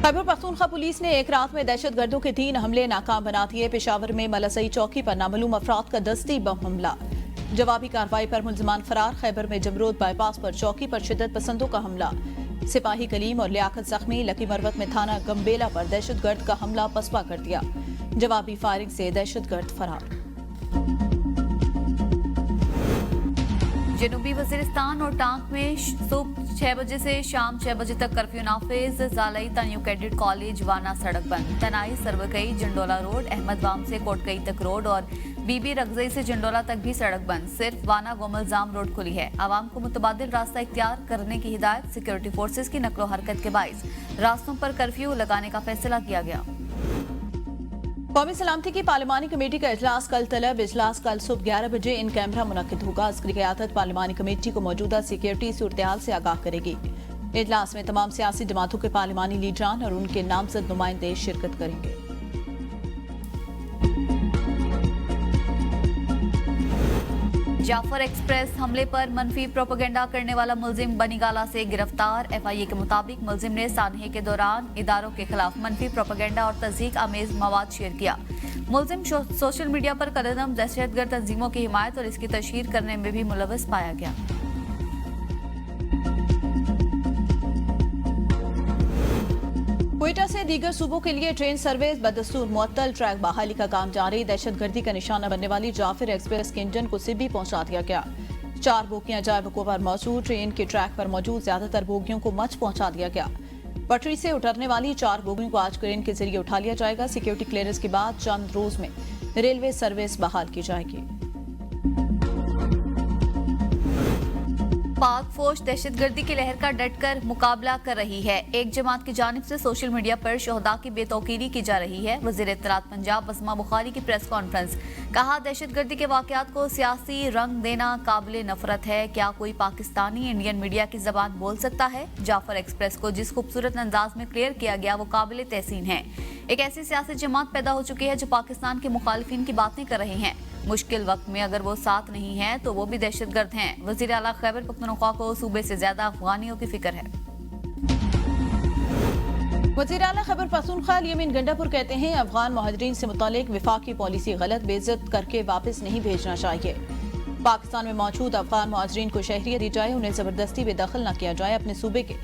Khyber Pakhtunkhwa police ने एक रात में दहशतगर्दों के 3 हमले नाकाम बना दिए। पेशावर में मलसई चौकी पर नामालूम अफराद का दस्ती बम हमला, जवाबी कार्रवाई पर मुलजमान फरार। खैबर में जमरोद बाईपास पर चौकी पर शिद्दत पसंदों का हमला, सिपाही कलीम और लियाकत जख्मी। लकी मरवत में थाना गंबेला पर दहशतगर्द का हमला पसपा कर दिया, जवाबी फायरिंग से दहशतगर्द फरार। जनूबी वजीरिस्तान और टांग में सुबह 6 बजे से शाम 6 बजे तक कर्फ्यू नाफिज। जालई न्यू कैडेट कॉलेज वाना सड़क बंद। तनाई सरवकई जंडोला रोड, अहमदवाम से कोटकई तक रोड और बीबी रगजई से जंडोला तक भी सड़क बंद। सिर्फ वाना गोमलजाम रोड खुली है। आवाम को मुतबादिल रास्ता इख्तियार करने की हिदायत। सिक्योरिटी फोर्सेज की नकलो हरकत के बाइस रास्तों पर कर्फ्यू लगाने का फैसला किया गया। कौमी सलामती की पार्लिमानी कमेटी का इजलास कल तलब। इजलास कल सुबह 11 बजे इन कैमरा मुनक्किद होगा। अस्करी क़यादत पार्लिमानी कमेटी को मौजूदा सिक्योरिटी सूरत-ए-हाल से आगाह करेगी। इजलास में तमाम सियासी जमातों के पार्लिमानी लीडरान और उनके नामजद नुमाइंदे शिरकत करेंगे। जाफर एक्सप्रेस हमले पर मनफी प्रोपेगेंडा करने वाला मुलजिम बनीगाला से गिरफ्तार। FIA के मुताबिक मुलजिम ने सानहे के दौरान इदारों के खिलाफ मनफी प्रोपेगेंडा और तज़हीक आमेज मवाद शेयर किया। मुलजिम सोशल मीडिया पर कदम दहशतगर्द तंजीमों की हिमायत और इसकी तशहीर करने में भी मुलव्वस पाया गया। क्वेटा से दीगर सूबों के लिए ट्रेन सर्विस बदस्तूर मुअत्तल। ट्रैक बहाली का काम जारी। दहशतगर्दी का निशाना बनने वाली जाफर एक्सप्रेस के इंजन को सिब्बी पहुंचा दिया गया। 4 बोगियां जाए वकूफ पर मौजूद। ट्रेन के ट्रैक पर मौजूद ज्यादातर बोगियों को मच पहुंचा दिया गया। पटरी से उतरने वाली 4 बोगियों को आज क्रेन के जरिए उठा लिया जाएगा। सिक्योरिटी क्लियरेंस के बाद चंद रोज में रेलवे सर्विस बहाल की जाएगी। पाक फौज दहशतगर्दी की लहर का डटकर मुकाबला कर रही है। एक जमात की जानिब से सोशल मीडिया पर शोहदा की बेतौकीरी की जा रही है। वज़ीर इत्तलात पंजाब अज़मा बुखारी की प्रेस कॉन्फ्रेंस। कहा, दहशतगर्दी के वाक़यात को सियासी रंग देना काबिल नफरत है। क्या कोई पाकिस्तानी इंडियन मीडिया की जबान बोल सकता है? जाफर एक्सप्रेस को जिस खूबसूरत अंदाज में क्लियर किया गया वो काबिल तहसीन है। एक ऐसी सियासी जमात पैदा हो चुकी है जो पाकिस्तान के मुखालिफिन की बातें कर रहे हैं। मुश्किल वक्त में अगर वो साथ नहीं है तो वो भी दहशतगर्द हैं। वज़ीर आला खैबर पख्तूनख्वा को सूबे से ज्यादा अफगानियों की फिक्र है। वज़ीर आला खैबर पख्तूनख्वा यमीन गंडापुर कहते हैं, अफगान मुहाजिरीन से मुतालिक वफाकी पॉलिसी गलत, बेइज्जत करके वापस नहीं भेजना चाहिए। पाकिस्तान में मौजूद अफगान मुहाजिरीन को शहरियत दी जाए, उन्हें जबरदस्ती बेदखल न किया जाए। अपने सूबे के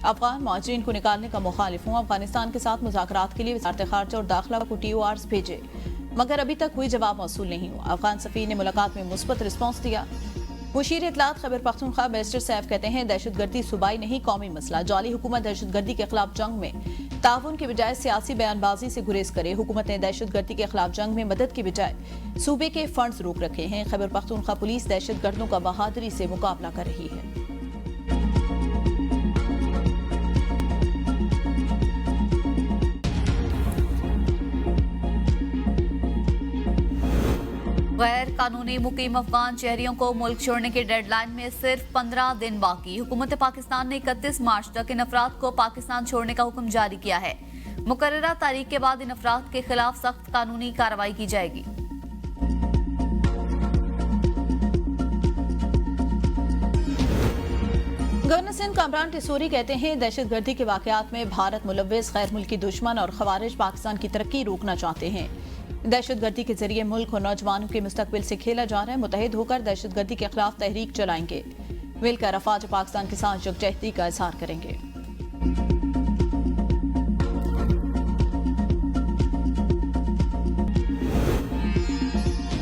अफगान मुहाजिरीन को निकालने का मुखालिफ हूँ। अफगानिस्तान के साथ मुज़ाकरात के लिए वज़ारत खारजा और दाखिला को TORs भेजे, मगर अभी तक कोई जवाब मौसूल नहीं हुआ। अफगान सफ़ीर ने मुलाकात में मुस्बत रिस्पॉन्स दिया। मुशीर इत्तलात खैबर पख्तूनख्वा बैरिस्टर सैफ कहते हैं, दहशतगर्दी सूबाई नहीं कौमी मसला। जाली हुकूमत दहशतगर्दी के खिलाफ जंग में ताउन के बजाय सियासी बयानबाजी से गुरेज करे। हुकूमत ने दहशतगर्दी के खिलाफ जंग में मदद की बजाय सूबे के फंड्स रोक रखे हैं। खैबर पख्तूनख्वा पुलिस दहशतगर्दों का बहादुरी से मुकाबला कर रही है। गैर कानूनी मुकीम अफगान शहरियों को मुल्क छोड़ने की डेडलाइन में सिर्फ 15 दिन बाकी। हुकूमत पाकिस्तान ने 31 मार्च तक इन अफराद को पाकिस्तान छोड़ने का हुक्म जारी किया है। मुकर्ररा तारीख के बाद इन अफराद के खिलाफ सख्त कानूनी कार्रवाई की जाएगी। गवर्नर सिंध कामरान टिसोरी कहते हैं, दहशतगर्दी के वाकयात में भारत मुलव्वस, गैर मुल्की दुश्मन और खवारिज पाकिस्तान की तरक्की रोकना चाहते हैं। दहशतगर्दी के जरिए मुल्क और नौजवानों के मुस्तकबिल से खेला जा रहा है। मुतहिद होकर दहशतगर्दी के खिलाफ तहरीक चलाएंगे। मिलकर अफवाज पाकिस्तान के साथ यकजहती का इजहार करेंगे।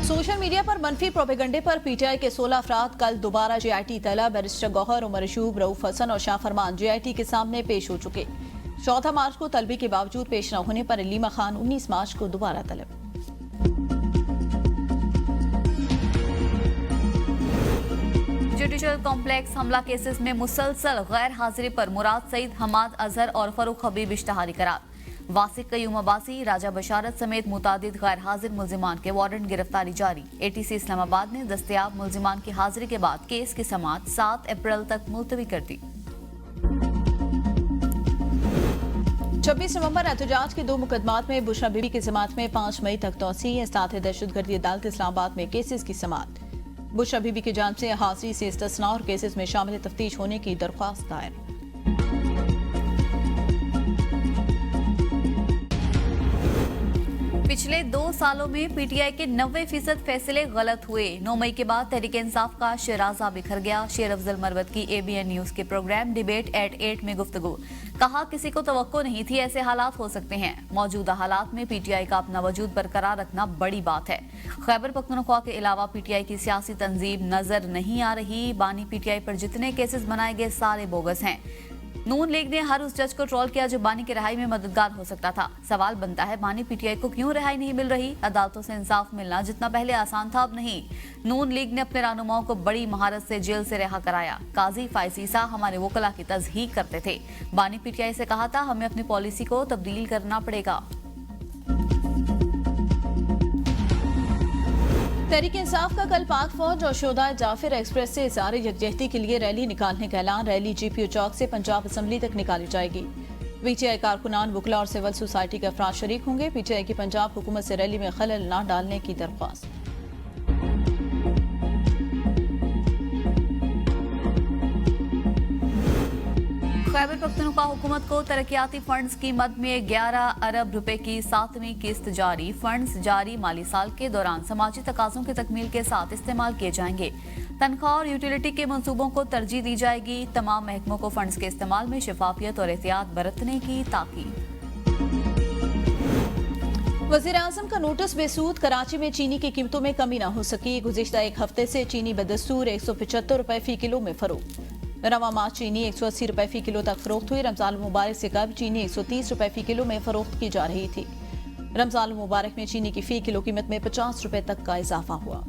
सोशल मीडिया पर मनफी प्रोपेगेंडे पर PTI के 16 अफराद कल दोबारा JIT तलब। बैरिस्टर गौहर, उमर अशूब, रऊफ हसन और शाह फरमान JIT के सामने पेश हो चुके। 14 मार्च को तलबी के बावजूद पेश न होने पर अलीमा खान 19 मार्च को दोबारा तलब। जुडिशल कॉम्प्लेक्स हमला केसेस में मुसलसल गैर हाजिरी पर मुराद सईद, हमाद अजहर और फरूख हबीब इश्तहारी करार। वासिक कयूम अब्बासी, राजा बशारत समेत मुतादिद गैर हाजिर मुल्जिमान के वारंट गिरफ्तारी जारी। ATC इस्लामाबाद ने दस्तयाब मुल्जिमान की हाजिरी के बाद केस की समाअत 7 अप्रैल तक मुलतवी कर दी। 26 नवंबर एहतजाज के 2 मुकदमात में बुशरा बीबी की जमात में 5 मई तक तौसी है। साथ ही दहशतगर्दी अदालत इस्लामाबाद में केसेस की समाअत। बुशरा बीबी की जान से हाजिरी से इस्तिस्ना और केसेस में शामिल तफ्तीश होने की दरख्वास्त दायर। पिछले 2 सालों में पीटीआई के 90% फैसले गलत हुए। 9 मई के बाद तहरीक-ए-इंसाफ का शराजा बिखर गया। शेर अफजल मरवत की एबीएन न्यूज के प्रोग्राम डिबेट एट 8 में गुफ्तगू। कहा, किसी को तवक्को नहीं थी ऐसे हालात हो सकते हैं। मौजूदा हालात में पीटीआई का अपना वजूद बरकरार रखना बड़ी बात है। खैबर पख्तूनख्वा के अलावा पीटीआई की सियासी तंजीम नजर नहीं आ रही। बानी पीटीआई पर जितने केसेस बनाए गए सारे बोगस हैं। नून लीग ने हर उस जज को ट्रोल किया जो बानी की रिहाई में मददगार हो सकता था। सवाल बनता है, बानी पीटीआई को क्यों रिहाई नहीं मिल रही? अदालतों से इंसाफ मिलना जितना पहले आसान था अब नहीं। नून लीग ने अपने रहनुमाओं को बड़ी महारत से जेल से रिहा कराया। काजी फायसीसा हमारे वकला की तस्दीक करते थे। बानी पीटीआई से कहा था, हमें अपनी पॉलिसी को तब्दील करना पड़ेगा। तहरीक इंसाफ का कल पाक फौज और शोधा जाफिर एक्सप्रेस से इज़हार यकजहती के लिए रैली निकालने का ऐलान। रैली जीपीओ चौक से पंजाब असम्बली तक निकाली जाएगी। पीटीआई कारकुनान, वकला और सिविल सोसाइटी के अफराद शरीक होंगे। पीटीआई की पंजाब हुकूमत से रैली में खलल न डालने की दरख्वास्त। खैबर पख्तूनख्वा हुकूमत को तरक्याती फंड्स की मद में 11 अरब रुपए की 7वीं किस्त जारी। फंड्स जारी माली साल के दौरान समाजी तकाज़ों की तकमील के साथ इस्तेमाल किए जाएंगे। तनख्वाह और यूटिलिटी के मंसूबों को तरजीह दी जाएगी। तमाम महकमों को फंड्स के इस्तेमाल में शफाफियत और एहतियात बरतने की ताकीद। वज़ीर-ए-आज़म का नोटिस बेसूद। कराची में चीनी की कीमतों में कमी न हो सकी। गुज़िश्ता एक हफ्ते से चीनी बदस्तूर 175 रुपए फी किलो में फरोख्त। रवा माह चीनी 180 रुपए फी किलो तक फरोख्त हुई। रमजान मुबारक से कबल चीनी 130 रुपए फी किलो में फरोख्त की जा रही थी। रमजान मुबारक में चीनी की फी किलो कीमत में 50 रुपए तक का इजाफा हुआ।